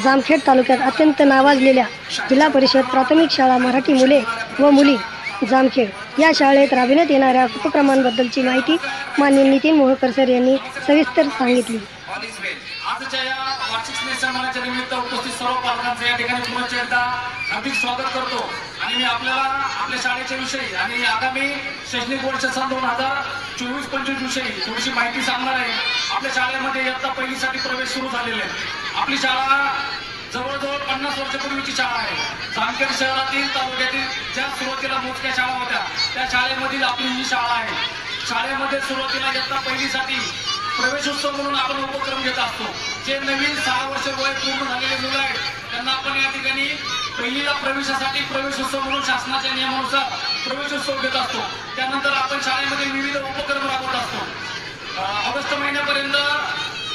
जामखेड तालुक्यात अत्यंत नावाजलेल्या जिल्हा परिषद प्राथमिक शाळा मराठी मुले व मुली जामखेड या शाळेत राबविण्यात येणाऱ्या उपक्रमांबद्दलची माहिती माननीय नितीन मोहकर सर यांनी सविस्तर सांगितली। आजच्या या वार्षिक स्नेहसन्मानाच्या निमित्त उपस्थित सर्व पालकांचे या ठिकाणी पुन्हा एकदा हार्दिक स्वागत करतो आणि मी आपल्याला आपल्या शाळेच्या विषयी आणि आगामी शैक्षणिक वर्ष सन 2024-25 विषयी थोडीशी माहिती सांगणार आहे। आपल्या शाळेमध्ये इयत्ता पहिलीसाठी प्रवेश सुरू झालेले आहे। आपली शाळा जवळजवळ 50 वर्षापूर्वीची शाळा आहे। जामखेड शहरातील तालुक्यातील ज्या सुरुवातीला मोजक्या शाळा होत्या त्या शाळेमधील आपली ही शाळा आहे। शाळेमध्ये सुरुवातीला इयत्ता पहिलीसाठी प्रवेशोत्सव म्हणून आपण उपक्रम घेत असतो। जे नवीन 6 वर्ष वय पूर्ण झालेले मुलं आहेत त्यांना आपण या ठिकाणी पहिलीला प्रवेशासाठी प्रवेशोत्सव म्हणून शासनाच्या नियमानुसार प्रवेशोत्सव घेत असतो। त्यानंतर आपण शाळेमध्ये विविध उपक्रम राबवत असतो। ऑगस्ट महिन्यापर्यंत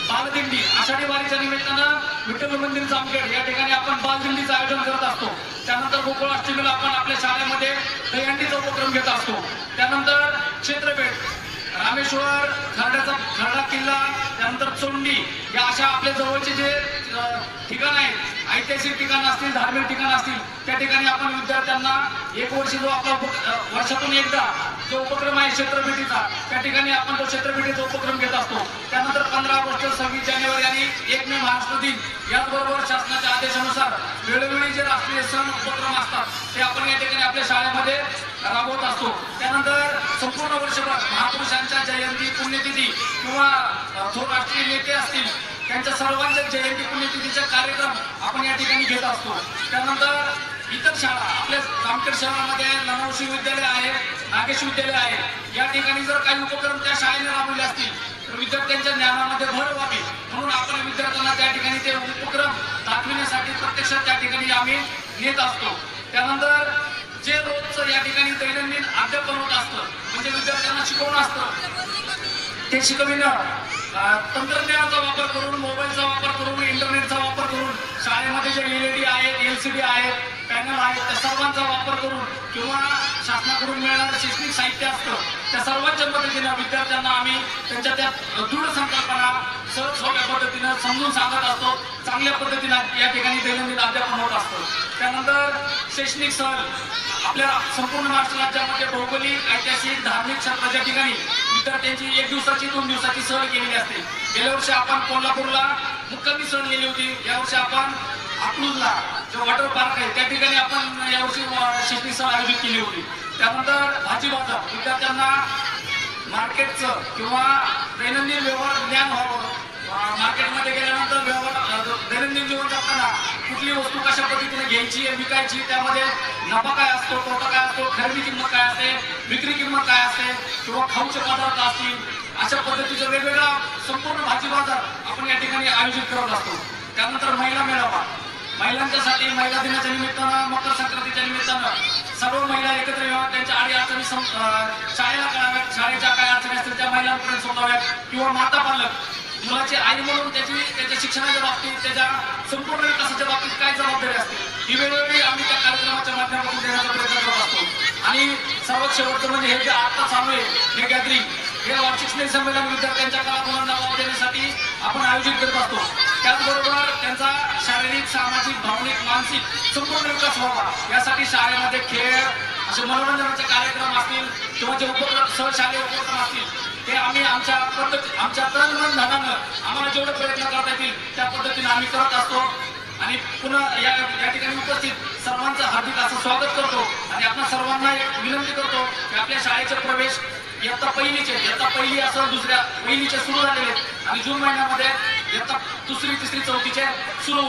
बालदिंडी आषाढी वारीच्या निमित्तानं विठ्ठल मंदिर जामखेड या ठिकाणी आपण बालदिंडीचं आयोजन करत असतो। त्यानंतर गोकुळाष्टमीला आपण आपल्या शाळेमध्ये दहीहंडीचा उपक्रम घेत असतो। त्यानंतर क्षेत्रभेट रामेश्वर खरडा किल्ला त्यानंतर चोंडी या अशा आपल्या जवळचे जे ठिकाण आहेत ऐतिहासिक ठिकाण असतील धार्मिक ठिकाण असतील त्या ठिकाणी आपण विद्यार्थ्यांना एक वर्ष जो आपला वर्षातून एकदा जो उपक्रम आहे क्षेत्रभेटीचा त्या ठिकाणी आपण तो क्षेत्रभेटीचा उपक्रम घेत असतो। त्यानंतर 15 ऑगस्ट 26 जानेवारी आणि 1 मे महाराष्ट्र दिन याचबरोबर शासनाच्या आदेशानुसार वेळोवेळी जे राष्ट्रीय सण उपक्रम असतात ते आपण या ठिकाणी आपल्या शाळेमध्ये राबवत असतो। त्यानंतर संपूर्ण वर्षभर महापुरुषांच्या जयंती पुण्यतिथी किंवा थोर राष्ट्रीय नेते असतील त्यांच्या सर्वांच्या जयंती पुण्यतिथीचे कार्यक्रम आपण या ठिकाणी घेत असतो। त्यानंतर इतर शाळा आपल्या जामखेड शहरामध्ये लनावशी विद्यालय आहे, नागेश विद्यालय आहे, या ठिकाणी जर काही उपक्रम त्या शाळेने राबवले असतील तर विद्यार्थ्यांच्या ज्ञानामध्ये भर व्हावी म्हणून आपण विद्यार्थ्यांना त्या ठिकाणी ते उपक्रम दाखविण्यासाठी प्रत्यक्षात त्या ठिकाणी आम्ही नेत असतो। त्यानंतर जे रोजचं या ठिकाणी दैनंदिन अध्यापन होत असतं म्हणजे विद्यार्थ्यांना शिकवणं असतं ते शिकविणं तंत्रज्ञानाचा वापर करून मोबाईलचा वापर करून इंटरनेटचा वापर करून शाळेमध्ये जे LED आहेत LCD आहेत पॅनल आहेत त्या सर्वांचा वापर करून किंवा शासनाकडून मिळणारं शैक्षणिक साहित्य असतं त्या सर्वांच्या मदतीनं विद्यार्थ्यांना आम्ही त्यांच्या त्या दृढ संकल्पना सहज सोप्या पद्धतीनं समजून सांगत असतो। चांगल्या पद्धतीनं या ठिकाणी दैनंदिन अध्यापन होत असतं। त्यानंतर शैक्षणिक सहल आपल्या संपूर्ण महाराष्ट्र राज्यामध्ये भौगोलिक ऐतिहासिक धार्मिक क्षेत्राच्या ठिकाणी विद्यार्थ्यांची 1 दिवसाची 2 दिवसाची सहल केलेली असते। गेल्या वर्षी आपण कोल्हापूरला मुक्कामी सहल गेली होती। यावर्षी आपण अकलूजला जो वॉटर पार्क आहे त्या ठिकाणी आपण यावर्षी शैक्षणिक सहल आयोजित केली होती। त्यानंतर भाजी बाजार विद्यार्थ्यांना मार्केटचं किंवा दैनंदिन व्यवहार ज्ञान व्हावं। मार्केटमध्ये गेल्यानंतर व्यवहार दैनंदिन जीवन जगताना कुठली वस्तू कशा पद्धतीने घ्यायची विकायची त्यामध्ये नफा काय असतो तोटा काय असतो खरेदी किंमत काय असते विक्री किंमत काय असते किंवा खाऊचे पदार्थ असतील अशा पद्धतीचा वेगवेगळा संपूर्ण भाजी बाजार आपण या ठिकाणी आयोजित करत असतो। त्यानंतर महिला मेळावा महिलांच्यासाठी महिला दिनाच्या निमित्तानं मकर संक्रांतीच्या निमित्तानं सर्व महिला एकत्र याव्यात त्यांच्या अडीअडचणी शाळेला कळाव्यात शाळेच्या काय अडचणी असतील त्या महिलांपर्यंत सोडवाव्यात किंवा माता पालक मुलाची आई म्हणून त्याच्या शिक्षणाच्या बाबतीत त्याच्या संपूर्ण विकासाच्या बाबतीत काय जबाबदारी असते ही वेळोवेळी आम्ही त्या कार्यक्रमाच्या माध्यमातून देण्याचा प्रयत्न करत असतो। आणि सर्वात शेवटचं म्हणजे हे जे आता चालू आहे हे गॅदरिंग हे वार्षिक स्नेह संमेलन विद्यार्थ्यांच्या कलागुणांना वाव देण्यासाठी आपण आयोजित करत असतो। त्याचबरोबर त्यांचा शारीरिक सामाजिक भावनिक मानसिक संपूर्ण विकास व्हावा यासाठी शाळेमध्ये खेळ असे मनोरंजनाचे कार्यक्रम असतील किंवा जे उपक्रम सहशालेय उपक्रम असतील ते आम्ही आमच्या तन मन धनानं आम्हाला जेवढे प्रयत्न करता येतील त्या पद्धतीने आम्ही करत असतो। आणि पुन्हा या ठिकाणी उपस्थित सर्वांचं हार्दिक असं स्वागत करतो आणि आपण सर्वांना एक विनंती करतो की आपल्या शाळेचे प्रवेश इयत्ता पहिली असं दुसऱ्या पहिलीचे सुरू झालेले आणि जून महिन्यामध्ये इयत्ता 2री 3री 4थीचे सुरू